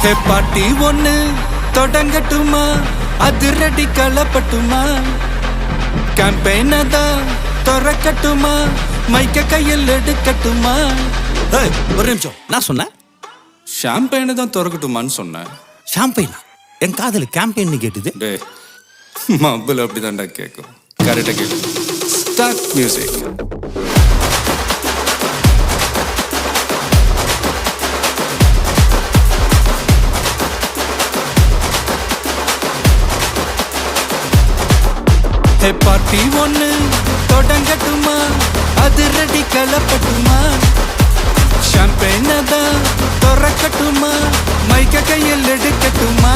ஹே பாட்டி ஒண்ணு தொடங்கட்டுமா, அதிரடி களப்பட்டுமா, கேம்பெயின தான் திறக்கட்டுமா, மைக்க கையில் எடுக்கட்டுமா. ஒரு நிமிஷம், நான் சொன்னேன் ஷாம்பெயினை தான் திறக்கட்டுமான்னு சொன்னேன். ஷாம்பெயினா? என் காதல் கேம்பெயின் கேட்டுது. டே மப்பிள் அப்படிதான்டா கேட்கும். கரெக்டாக கேட்கு. Start music. ஹே பார்ட்டி ஒண்ணு தொடங்கட்டுமா, அதிரடி களப்பட்டுமா, ஷாம்பெயினை தான் திறக்கட்டுமா, மைக்க கையில் எடுக்கட்டுமா.